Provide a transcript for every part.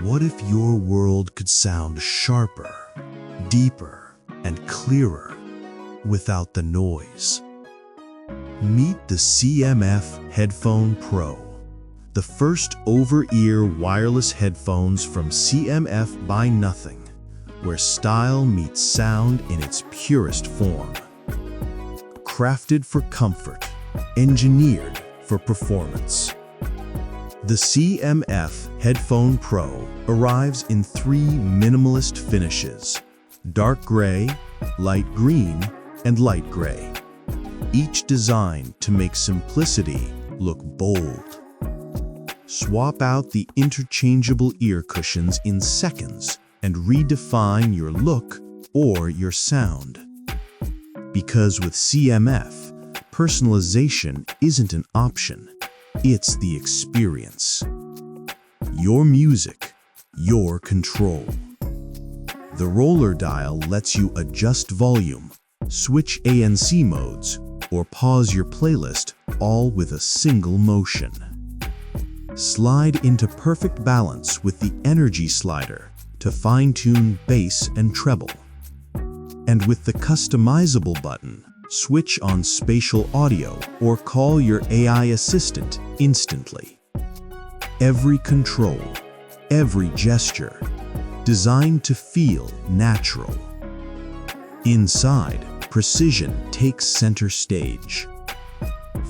What if your world could sound sharper, deeper, and clearer without the noise? Meet the CMF Headphone Pro, the first over-ear wireless headphones from CMF by Nothing, where style meets sound in its purest form. Crafted for comfort, engineered for performance. The CMF Headphone Pro arrives in 3 minimalist finishes: dark gray, light green, and light gray, each designed to make simplicity look bold. Swap out the interchangeable ear cushions in seconds and redefine your look or your sound. Because with CMF, personalization isn't an option, it's the experience. Your music, your control. The roller dial lets you adjust volume, switch ANC modes, or pause your playlist all with a single motion. Slide into perfect balance with the energy slider to fine-tune bass and treble. And with the customizable button, switch on spatial audio or call your AI assistant instantly. Every control, every gesture, designed to feel natural. Inside, precision takes center stage.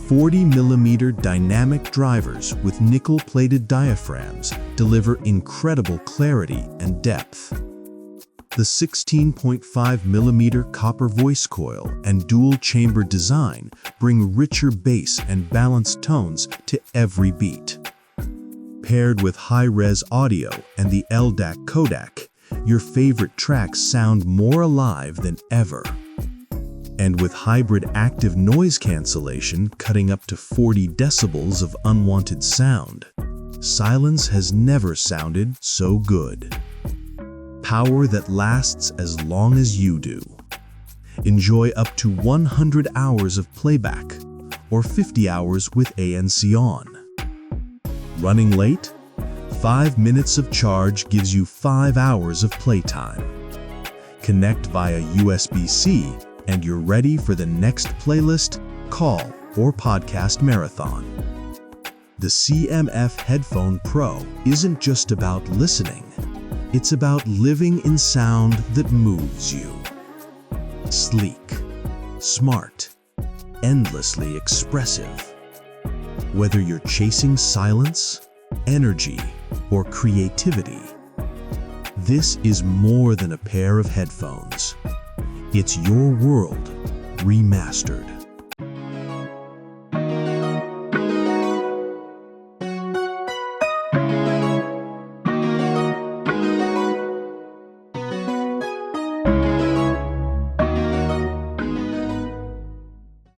40mm dynamic drivers with nickel-plated diaphragms deliver incredible clarity and depth. The 16.5mm copper voice coil and dual-chamber design bring richer bass and balanced tones to every beat. Paired with high-res audio and the LDAC codec, your favorite tracks sound more alive than ever. And with Hybrid Active Noise Cancellation cutting up to 40 decibels of unwanted sound, silence has never sounded so good. Power that lasts as long as you do. Enjoy up to 100 hours of playback or 50 hours with ANC on. Running late? 5 minutes of charge gives you 5 hours of playtime. Connect via USB-C and you're ready for the next playlist, call, or podcast marathon. The CMF Headphone Pro isn't just about listening. It's about living in sound that moves you. Sleek, smart, endlessly expressive. Whether you're chasing silence, energy, or creativity, this is more than a pair of headphones. It's your world remastered.